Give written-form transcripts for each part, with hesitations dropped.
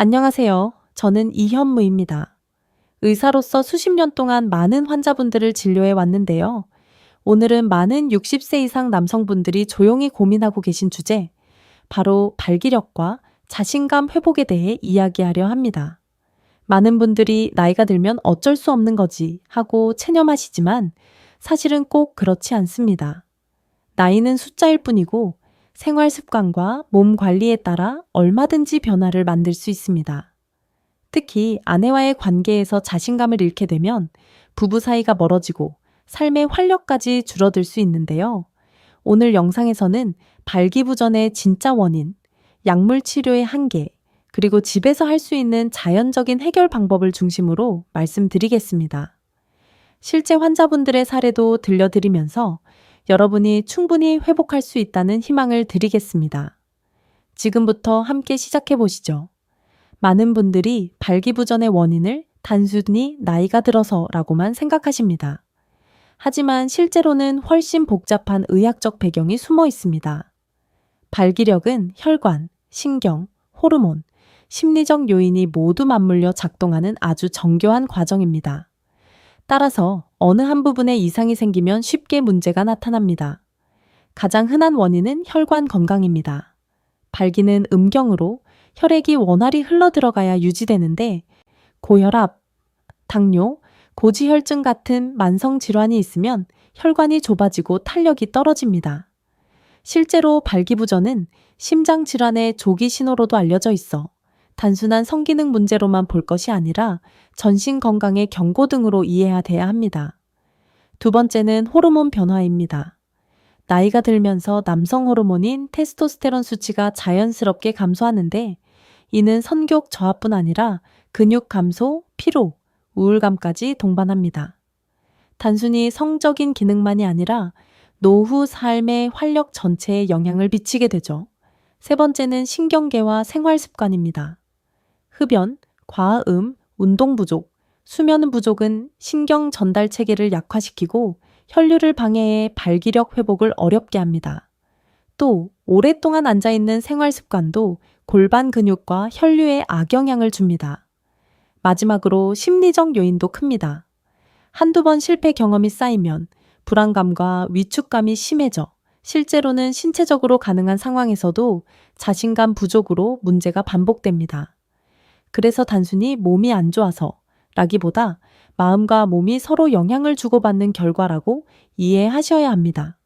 안녕하세요. 저는 이현무입니다. 의사로서 수십 년 동안 많은 환자분들을 진료해 왔는데요. 오늘은 많은 60세 이상 남성분들이 조용히 고민하고 계신 주제, 바로 발기력과 자신감 회복에 대해 이야기하려 합니다. 많은 분들이 나이가 들면 어쩔 수 없는 거지 하고 체념하시지만 사실은 꼭 그렇지 않습니다. 나이는 숫자일 뿐이고 생활 습관과 몸 관리에 따라 얼마든지 변화를 만들 수 있습니다. 특히 아내와의 관계에서 자신감을 잃게 되면 부부 사이가 멀어지고 삶의 활력까지 줄어들 수 있는데요. 오늘 영상에서는 발기부전의 진짜 원인, 약물 치료의 한계, 그리고 집에서 할 수 있는 자연적인 해결 방법을 중심으로 말씀드리겠습니다. 실제 환자분들의 사례도 들려드리면서 여러분이 충분히 회복할 수 있다는 희망을 드리겠습니다. 지금부터 함께 시작해 보시죠. 많은 분들이 발기부전의 원인을 단순히 나이가 들어서라고만 생각하십니다. 하지만 실제로는 훨씬 복잡한 의학적 배경이 숨어 있습니다. 발기력은 혈관, 신경, 호르몬, 심리적 요인이 모두 맞물려 작동하는 아주 정교한 과정입니다. 따라서 어느 한 부분에 이상이 생기면 쉽게 문제가 나타납니다. 가장 흔한 원인은 혈관 건강입니다. 발기는 음경으로 혈액이 원활히 흘러들어가야 유지되는데 고혈압, 당뇨, 고지혈증 같은 만성 질환이 있으면 혈관이 좁아지고 탄력이 떨어집니다. 실제로 발기부전은 심장 질환의 조기 신호로도 알려져 있어 단순한 성기능 문제로만 볼 것이 아니라 전신 건강의 경고 등으로 이해해야 합니다. 두 번째는 호르몬 변화입니다. 나이가 들면서 남성 호르몬인 테스토스테론 수치가 자연스럽게 감소하는데 이는 성욕 저하뿐 아니라 근육 감소, 피로, 우울감까지 동반합니다. 단순히 성적인 기능만이 아니라 노후 삶의 활력 전체에 영향을 미치게 되죠. 세 번째는 신경계와 생활 습관입니다. 흡연, 과음, 운동 부족, 수면 부족은 신경 전달 체계를 약화시키고 혈류를 방해해 발기력 회복을 어렵게 합니다. 또 오랫동안 앉아있는 생활 습관도 골반 근육과 혈류에 악영향을 줍니다. 마지막으로 심리적 요인도 큽니다. 한두 번 실패 경험이 쌓이면 불안감과 위축감이 심해져 실제로는 신체적으로 가능한 상황에서도 자신감 부족으로 문제가 반복됩니다. 그래서 단순히 몸이 안 좋아서 라기보다 마음과 몸이 서로 영향을 주고받는 결과라고 이해하셔야 합니다.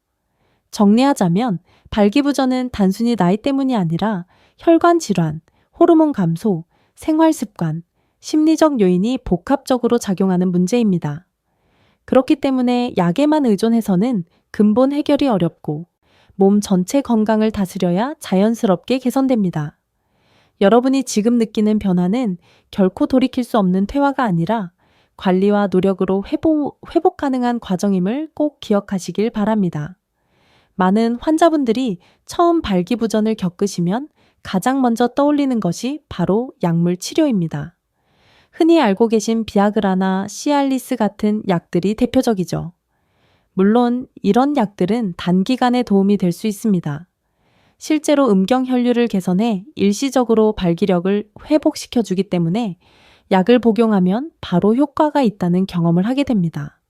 정리하자면 발기부전은 단순히 나이 때문이 아니라 혈관 질환, 호르몬 감소, 생활 습관, 심리적 요인이 복합적으로 작용하는 문제입니다. 그렇기 때문에 약에만 의존해서는 근본 해결이 어렵고 몸 전체 건강을 다스려야 자연스럽게 개선됩니다. 여러분이 지금 느끼는 변화는 결코 돌이킬 수 없는 퇴화가 아니라 관리와 노력으로 회복 가능한 과정임을 꼭 기억하시길 바랍니다. 많은 환자분들이 처음 발기부전을 겪으시면 가장 먼저 떠올리는 것이 바로 약물 치료입니다. 흔히 알고 계신 비아그라나 시알리스 같은 약들이 대표적이죠. 물론 이런 약들은 단기간에 도움이 될 수 있습니다. 실제로 음경 혈류를 개선해 일시적으로 발기력을 회복시켜주기 때문에 약을 복용하면 바로 효과가 있다는 경험을 하게 됩니다.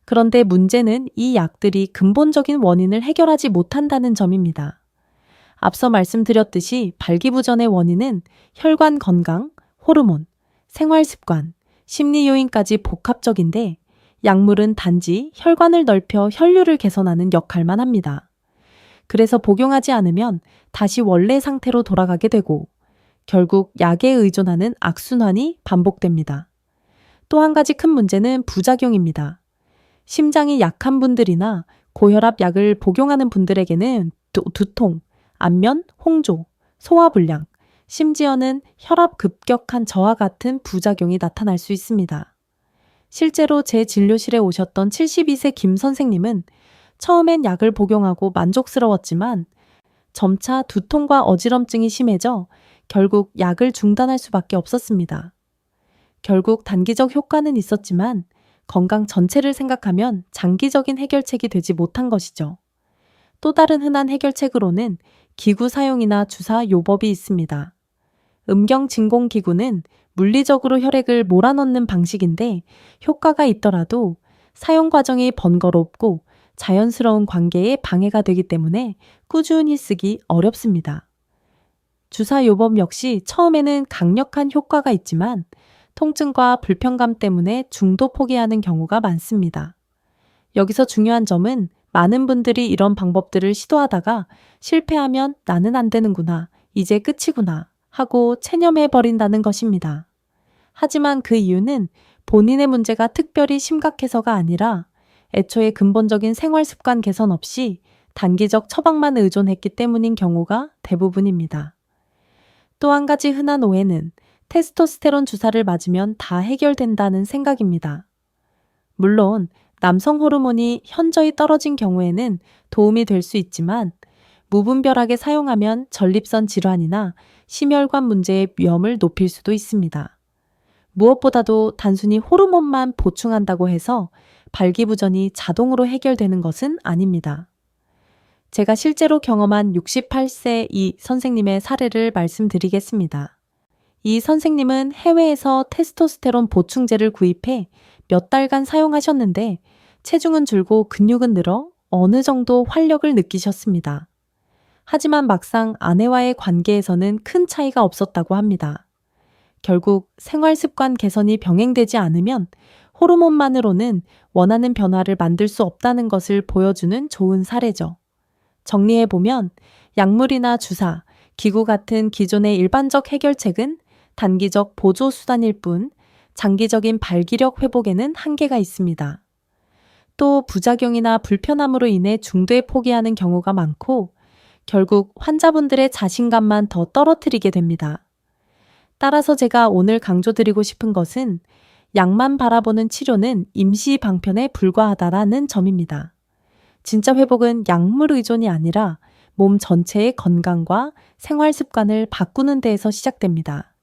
그런데 문제는 이 약들이 근본적인 원인을 해결하지 못한다는 점입니다. 앞서 말씀드렸듯이 발기부전의 원인은 혈관 건강, 호르몬, 생활 습관, 심리 요인까지 복합적인데 약물은 단지 혈관을 넓혀 혈류를 개선하는 역할만 합니다. 그래서 복용하지 않으면 다시 원래 상태로 돌아가게 되고 결국 약에 의존하는 악순환이 반복됩니다. 또 한 가지 큰 문제는 부작용입니다. 심장이 약한 분들이나 고혈압 약을 복용하는 분들에게는 두통, 안면, 홍조, 소화불량, 심지어는 혈압 급격한 저하 같은 부작용이 나타날 수 있습니다. 실제로 제 진료실에 오셨던 72세 김 선생님은 처음엔 약을 복용하고 만족스러웠지만 점차 두통과 어지럼증이 심해져 결국 약을 중단할 수밖에 없었습니다. 결국 단기적 효과는 있었지만 건강 전체를 생각하면 장기적인 해결책이 되지 못한 것이죠. 또 다른 흔한 해결책으로는 기구 사용이나 주사 요법이 있습니다. 음경진공기구는 물리적으로 혈액을 몰아넣는 방식인데 효과가 있더라도 사용 과정이 번거롭고 자연스러운 관계에 방해가 되기 때문에 꾸준히 쓰기 어렵습니다. 주사요법 역시 처음에는 강력한 효과가 있지만 통증과 불편감 때문에 중도 포기하는 경우가 많습니다. 여기서 중요한 점은 많은 분들이 이런 방법들을 시도하다가 실패하면 나는 안 되는구나, 이제 끝이구나 하고 체념해버린다는 것입니다. 하지만 그 이유는 본인의 문제가 특별히 심각해서가 아니라 애초에 근본적인 생활 습관 개선 없이 단기적 처방만 의존했기 때문인 경우가 대부분입니다. 또 한 가지 흔한 오해는 테스토스테론 주사를 맞으면 다 해결된다는 생각입니다. 물론 남성 호르몬이 현저히 떨어진 경우에는 도움이 될 수 있지만 무분별하게 사용하면 전립선 질환이나 심혈관 문제의 위험을 높일 수도 있습니다. 무엇보다도 단순히 호르몬만 보충한다고 해서 발기부전이 자동으로 해결되는 것은 아닙니다. 제가 실제로 경험한 68세 이 선생님의 사례를 말씀드리겠습니다. 이 선생님은 해외에서 테스토스테론 보충제를 구입해 몇 달간 사용하셨는데 체중은 줄고 근육은 늘어 어느 정도 활력을 느끼셨습니다. 하지만 막상 아내와의 관계에서는 큰 차이가 없었다고 합니다. 결국 생활 습관 개선이 병행되지 않으면 호르몬만으로는 원하는 변화를 만들 수 없다는 것을 보여주는 좋은 사례죠. 정리해보면 약물이나 주사, 기구 같은 기존의 일반적 해결책은 단기적 보조 수단일 뿐 장기적인 발기력 회복에는 한계가 있습니다. 또 부작용이나 불편함으로 인해 중도에 포기하는 경우가 많고 결국 환자분들의 자신감만 더 떨어뜨리게 됩니다. 따라서 제가 오늘 강조드리고 싶은 것은 약만 바라보는 치료는 임시 방편에 불과하다라는 점입니다. 진짜 회복은 약물 의존이 아니라 몸 전체의 건강과 생활 습관을 바꾸는 데에서 시작됩니다.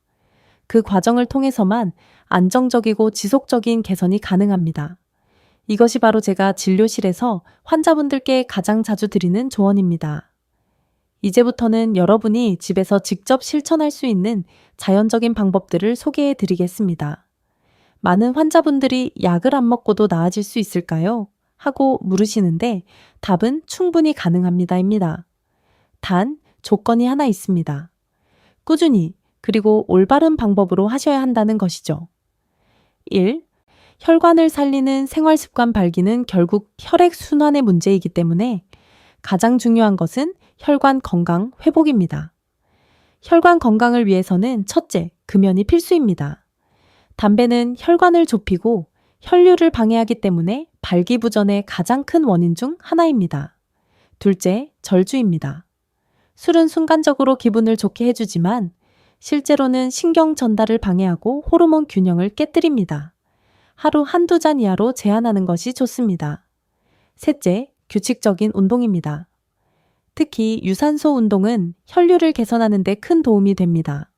그 과정을 통해서만 안정적이고 지속적인 개선이 가능합니다. 이것이 바로 제가 진료실에서 환자분들께 가장 자주 드리는 조언입니다. 이제부터는 여러분이 집에서 직접 실천할 수 있는 자연적인 방법들을 소개해 드리겠습니다. 많은 환자분들이 약을 안 먹고도 나아질 수 있을까요? 하고 물으시는데 답은 충분히 가능합니다입니다. 단, 조건이 하나 있습니다. 꾸준히 그리고 올바른 방법으로 하셔야 한다는 것이죠. 1. 혈관을 살리는 생활습관 발기는 결국 혈액순환의 문제이기 때문에 가장 중요한 것은 혈관 건강 회복입니다. 혈관 건강을 위해서는 첫째, 금연이 필수입니다. 담배는 혈관을 좁히고 혈류를 방해하기 때문에 발기부전의 가장 큰 원인 중 하나입니다. 둘째, 절주입니다. 술은 순간적으로 기분을 좋게 해주지만 실제로는 신경 전달을 방해하고 호르몬 균형을 깨뜨립니다. 하루 한두 잔 이하로 제한하는 것이 좋습니다. 셋째, 규칙적인 운동입니다. 특히 유산소 운동은 혈류를 개선하는 데 큰 도움이 됩니다.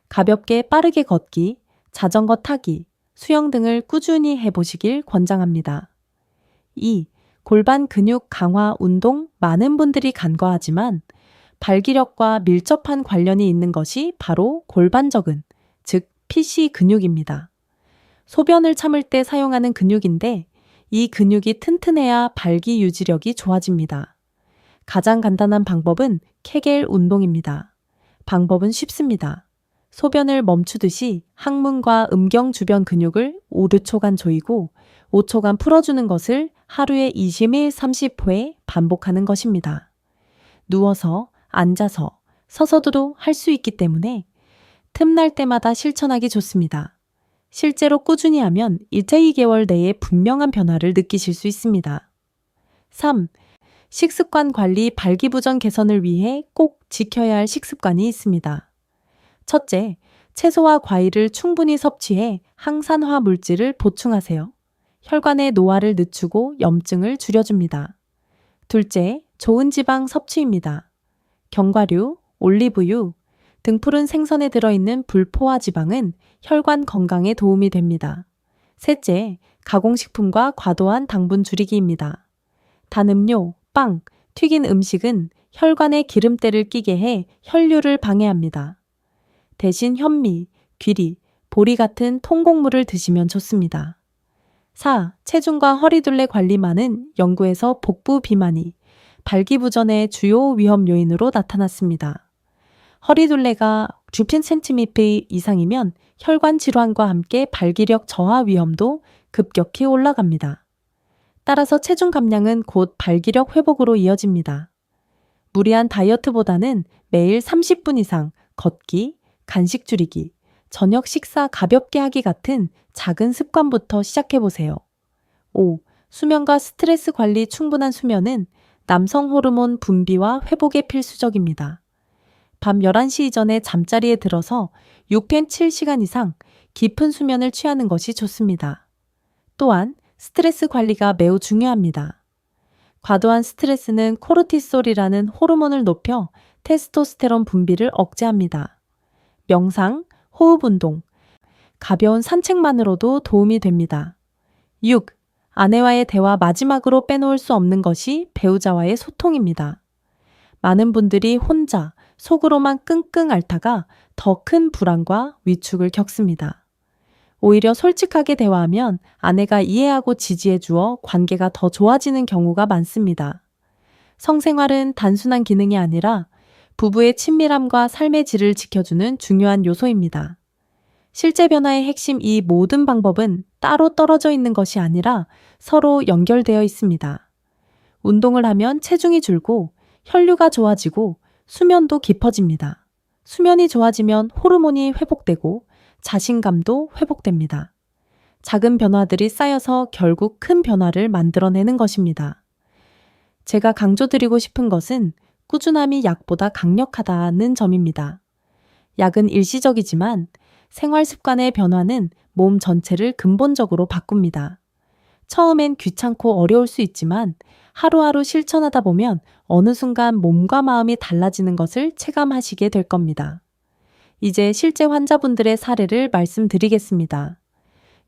가볍게 빠르게 걷기, 자전거 타기, 수영 등을 꾸준히 해보시길 권장합니다. 2. 골반 근육 강화 운동 많은 분들이 간과하지만 발기력과 밀접한 관련이 있는 것이 바로 골반적은, 즉 PC 근육입니다. 소변을 참을 때 사용하는 근육인데 이 근육이 튼튼해야 발기 유지력이 좋아집니다. 가장 간단한 방법은 케겔 운동입니다. 방법은 쉽습니다. 소변을 멈추듯이 항문과 음경 주변 근육을 5, 6초간 조이고 5초간 풀어주는 것을 하루에 20일 30회 반복하는 것입니다. 누워서, 앉아서, 서서도 할 수 있기 때문에 틈날 때마다 실천하기 좋습니다. 실제로 꾸준히 하면 1~2개월 내에 분명한 변화를 느끼실 수 있습니다. 3. 식습관 관리 발기부전 개선을 위해 꼭 지켜야 할 식습관이 있습니다. 첫째, 채소와 과일을 충분히 섭취해 항산화 물질을 보충하세요. 혈관의 노화를 늦추고 염증을 줄여줍니다. 둘째, 좋은 지방 섭취입니다. 견과류, 올리브유, 등푸른 생선에 들어있는 불포화 지방은 혈관 건강에 도움이 됩니다. 셋째, 가공식품과 과도한 당분 줄이기입니다. 단 음료, 빵, 튀긴 음식은 혈관에 기름때를 끼게 해 혈류를 방해합니다. 대신 현미, 귀리, 보리 같은 통곡물을 드시면 좋습니다. 4. 체중과 허리둘레 관리만은 연구에서 복부 비만이 발기부전의 주요 위험 요인으로 나타났습니다. 허리둘레가 6cm 이상이면 혈관 질환과 함께 발기력 저하 위험도 급격히 올라갑니다. 따라서 체중 감량은 곧 발기력 회복으로 이어집니다. 무리한 다이어트보다는 매일 30분 이상 걷기, 간식 줄이기, 저녁 식사 가볍게 하기 같은 작은 습관부터 시작해보세요. 5. 수면과 스트레스 관리. 충분한 수면은 남성 호르몬 분비와 회복에 필수적입니다. 밤 11시 이전에 잠자리에 들어서 6.7시간 이상 깊은 수면을 취하는 것이 좋습니다. 또한 스트레스 관리가 매우 중요합니다. 과도한 스트레스는 코르티솔이라는 호르몬을 높여 테스토스테론 분비를 억제합니다. 명상, 호흡 운동, 가벼운 산책만으로도 도움이 됩니다. 6. 아내와의 대화. 마지막으로 빼놓을 수 없는 것이 배우자와의 소통입니다. 많은 분들이 혼자 속으로만 끙끙 앓다가 더 큰 불안과 위축을 겪습니다. 오히려 솔직하게 대화하면 아내가 이해하고 지지해 주어 관계가 더 좋아지는 경우가 많습니다. 성생활은 단순한 기능이 아니라 부부의 친밀함과 삶의 질을 지켜주는 중요한 요소입니다. 실제 변화의 핵심. 이 모든 방법은 따로 떨어져 있는 것이 아니라 서로 연결되어 있습니다. 운동을 하면 체중이 줄고 혈류가 좋아지고 수면도 깊어집니다. 수면이 좋아지면 호르몬이 회복되고 자신감도 회복됩니다. 작은 변화들이 쌓여서 결국 큰 변화를 만들어내는 것입니다. 제가 강조드리고 싶은 것은 꾸준함이 약보다 강력하다는 점입니다. 약은 일시적이지만 생활 습관의 변화는 몸 전체를 근본적으로 바꿉니다. 처음엔 귀찮고 어려울 수 있지만 하루하루 실천하다 보면 어느 순간 몸과 마음이 달라지는 것을 체감하시게 될 겁니다. 이제 실제 환자분들의 사례를 말씀드리겠습니다.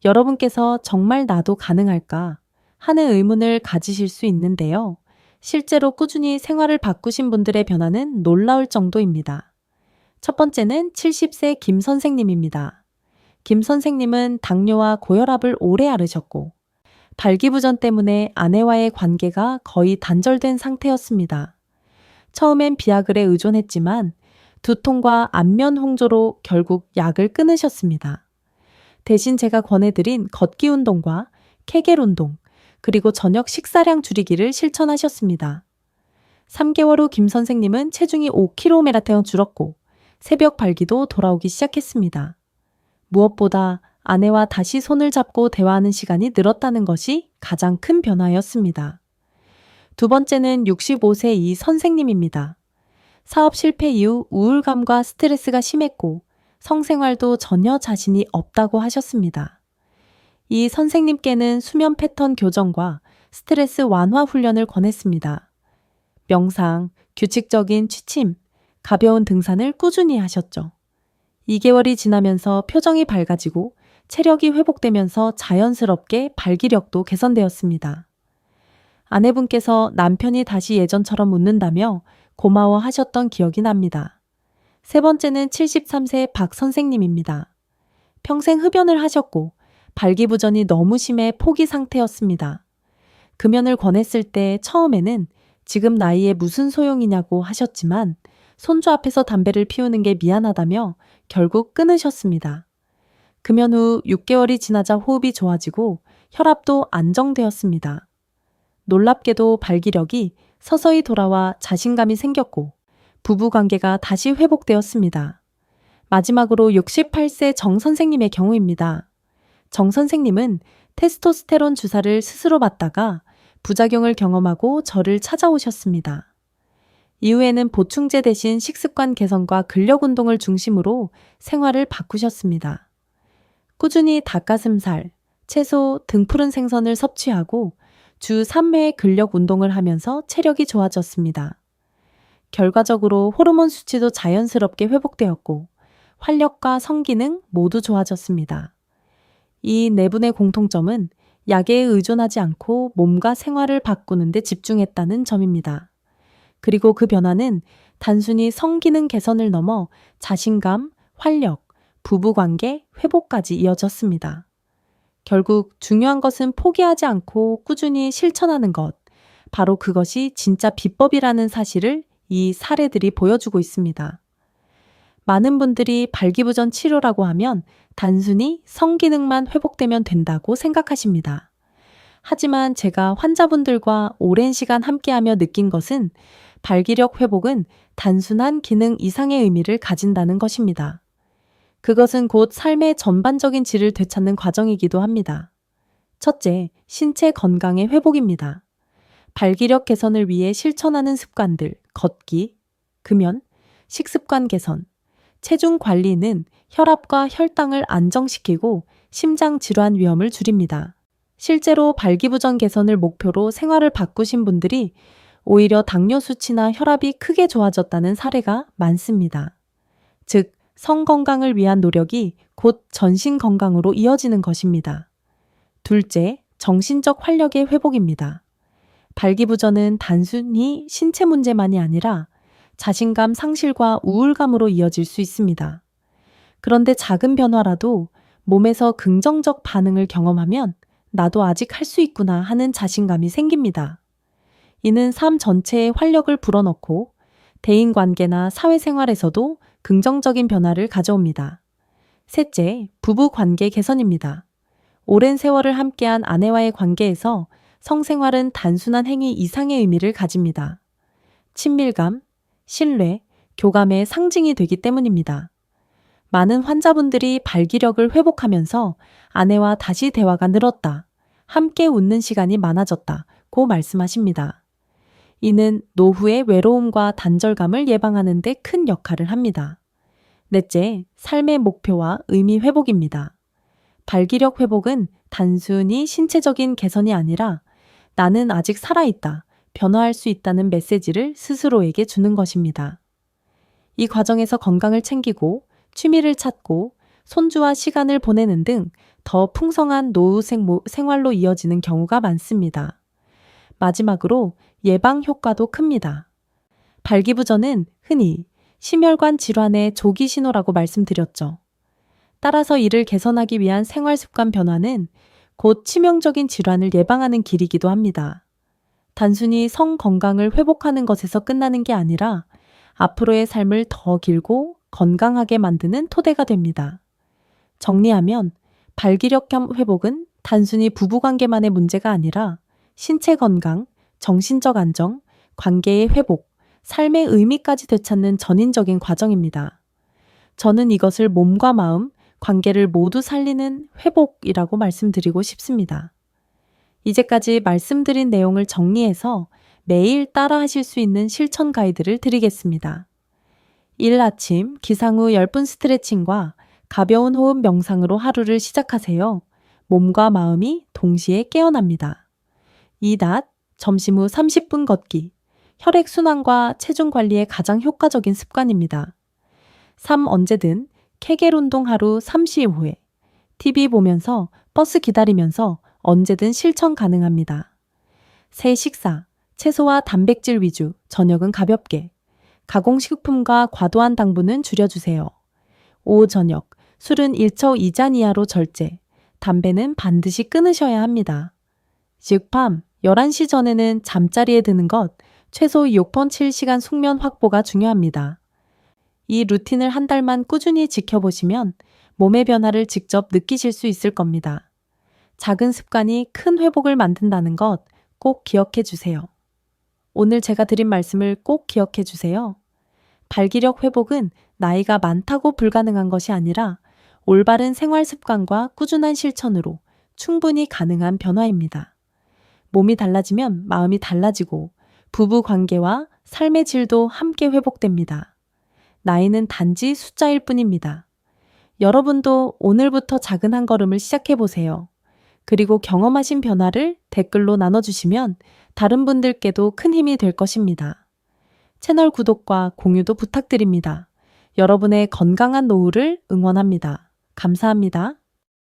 여러분께서 정말 나도 가능할까 하는 의문을 가지실 수 있는데요. 실제로 꾸준히 생활을 바꾸신 분들의 변화는 놀라울 정도입니다. 첫 번째는 70세 김 선생님입니다. 김 선생님은 당뇨와 고혈압을 오래 앓으셨고 발기부전 때문에 아내와의 관계가 거의 단절된 상태였습니다. 처음엔 비아그레에 의존했지만 두통과 안면 홍조로 결국 약을 끊으셨습니다. 대신 제가 권해드린 걷기 운동과 케겔 운동, 그리고 저녁 식사량 줄이기를 실천하셨습니다. 3개월 후 김 선생님은 체중이 5kg 줄었고 새벽 발기도 돌아오기 시작했습니다. 무엇보다 아내와 다시 손을 잡고 대화하는 시간이 늘었다는 것이 가장 큰 변화였습니다. 두 번째는 65세 이 선생님입니다. 사업 실패 이후 우울감과 스트레스가 심했고 성생활도 전혀 자신이 없다고 하셨습니다. 이 선생님께는 수면 패턴 교정과 스트레스 완화 훈련을 권했습니다. 명상, 규칙적인 취침, 가벼운 등산을 꾸준히 하셨죠. 2개월이 지나면서 표정이 밝아지고 체력이 회복되면서 자연스럽게 발기력도 개선되었습니다. 아내분께서 남편이 다시 예전처럼 웃는다며 고마워하셨던 기억이 납니다. 세 번째는 73세 박 선생님입니다. 평생 흡연을 하셨고 발기부전이 너무 심해 포기 상태였습니다. 금연을 권했을 때 처음에는 지금 나이에 무슨 소용이냐고 하셨지만 손주 앞에서 담배를 피우는 게 미안하다며 결국 끊으셨습니다. 금연 후 6개월이 지나자 호흡이 좋아지고 혈압도 안정되었습니다. 놀랍게도 발기력이 서서히 돌아와 자신감이 생겼고 부부관계가 다시 회복되었습니다. 마지막으로 68세 정 선생님의 경우입니다. 정 선생님은 테스토스테론 주사를 스스로 맞다가 부작용을 경험하고 저를 찾아오셨습니다. 이후에는 보충제 대신 식습관 개선과 근력 운동을 중심으로 생활을 바꾸셨습니다. 꾸준히 닭가슴살, 채소, 등푸른 생선을 섭취하고 주 3회 근력 운동을 하면서 체력이 좋아졌습니다. 결과적으로 호르몬 수치도 자연스럽게 회복되었고 활력과 성기능 모두 좋아졌습니다. 이 네 분의 공통점은 약에 의존하지 않고 몸과 생활을 바꾸는 데 집중했다는 점입니다. 그리고 그 변화는 단순히 성기능 개선을 넘어 자신감, 활력, 부부관계 회복까지 이어졌습니다. 결국 중요한 것은 포기하지 않고 꾸준히 실천하는 것, 바로 그것이 진짜 비법이라는 사실을 이 사례들이 보여주고 있습니다. 많은 분들이 발기부전 치료라고 하면 단순히 성기능만 회복되면 된다고 생각하십니다. 하지만 제가 환자분들과 오랜 시간 함께하며 느낀 것은 발기력 회복은 단순한 기능 이상의 의미를 가진다는 것입니다. 그것은 곧 삶의 전반적인 질을 되찾는 과정이기도 합니다. 첫째, 신체 건강의 회복입니다. 발기력 개선을 위해 실천하는 습관들, 걷기, 금연, 식습관 개선, 체중 관리는 혈압과 혈당을 안정시키고 심장 질환 위험을 줄입니다. 실제로 발기부전 개선을 목표로 생활을 바꾸신 분들이 오히려 당뇨 수치나 혈압이 크게 좋아졌다는 사례가 많습니다. 즉, 성 건강을 위한 노력이 곧 전신 건강으로 이어지는 것입니다. 둘째, 정신적 활력의 회복입니다. 발기부전은 단순히 신체 문제만이 아니라 자신감 상실과 우울감으로 이어질 수 있습니다. 그런데 작은 변화라도 몸에서 긍정적 반응을 경험하면 나도 아직 할 수 있구나 하는 자신감이 생깁니다. 이는 삶 전체에 활력을 불어넣고 대인관계나 사회생활에서도 긍정적인 변화를 가져옵니다. 셋째, 부부관계 개선입니다. 오랜 세월을 함께한 아내와의 관계에서 성생활은 단순한 행위 이상의 의미를 가집니다. 친밀감, 신뢰, 교감의 상징이 되기 때문입니다. 많은 환자분들이 발기력을 회복하면서 아내와 다시 대화가 늘었다, 함께 웃는 시간이 많아졌다고 말씀하십니다. 이는 노후의 외로움과 단절감을 예방하는 데 큰 역할을 합니다. 넷째, 삶의 목표와 의미 회복입니다. 발기력 회복은 단순히 신체적인 개선이 아니라 나는 아직 살아있다, 변화할 수 있다는 메시지를 스스로에게 주는 것입니다. 이 과정에서 건강을 챙기고 취미를 찾고 손주와 시간을 보내는 등 더 풍성한 노후 생활로 이어지는 경우가 많습니다. 마지막으로 예방 효과도 큽니다. 발기부전은 흔히 심혈관 질환의 조기 신호라고 말씀드렸죠. 따라서 이를 개선하기 위한 생활 습관 변화는 곧 치명적인 질환을 예방하는 길이기도 합니다. 단순히 성 건강을 회복하는 것에서 끝나는 게 아니라 앞으로의 삶을 더 길고 건강하게 만드는 토대가 됩니다. 정리하면 발기력 회복은 단순히 부부관계만의 문제가 아니라 신체 건강, 정신적 안정, 관계의 회복, 삶의 의미까지 되찾는 전인적인 과정입니다. 저는 이것을 몸과 마음, 관계를 모두 살리는 회복이라고 말씀드리고 싶습니다. 이제까지 말씀드린 내용을 정리해서 매일 따라 하실 수 있는 실천 가이드를 드리겠습니다. 일 아침 기상 후 10분 스트레칭과 가벼운 호흡 명상으로 하루를 시작하세요. 몸과 마음이 동시에 깨어납니다. 2. 점심 후 30분 걷기. 혈액순환과 체중 관리에 가장 효과적인 습관입니다. 3. 언제든 케겔 운동 하루 35회. TV 보면서 버스 기다리면서 언제든 실천 가능합니다. 4. 식사. 채소와 단백질 위주, 저녁은 가볍게. 가공식품과 과도한 당분은 줄여주세요. 5. 저녁. 술은 1차 2잔 이하로 절제. 담배는 반드시 끊으셔야 합니다. 즉 밤 11시 전에는 잠자리에 드는 것, 최소 6.7시간 숙면 확보가 중요합니다. 이 루틴을 한 달만 꾸준히 지켜보시면 몸의 변화를 직접 느끼실 수 있을 겁니다. 작은 습관이 큰 회복을 만든다는 것 꼭 기억해 주세요. 오늘 제가 드린 말씀을 꼭 기억해 주세요. 발기력 회복은 나이가 많다고 불가능한 것이 아니라 올바른 생활 습관과 꾸준한 실천으로 충분히 가능한 변화입니다. 몸이 달라지면 마음이 달라지고 부부 관계와 삶의 질도 함께 회복됩니다. 나이는 단지 숫자일 뿐입니다. 여러분도 오늘부터 작은 한 걸음을 시작해 보세요. 그리고 경험하신 변화를 댓글로 나눠주시면 다른 분들께도 큰 힘이 될 것입니다. 채널 구독과 공유도 부탁드립니다. 여러분의 건강한 노후를 응원합니다. 감사합니다.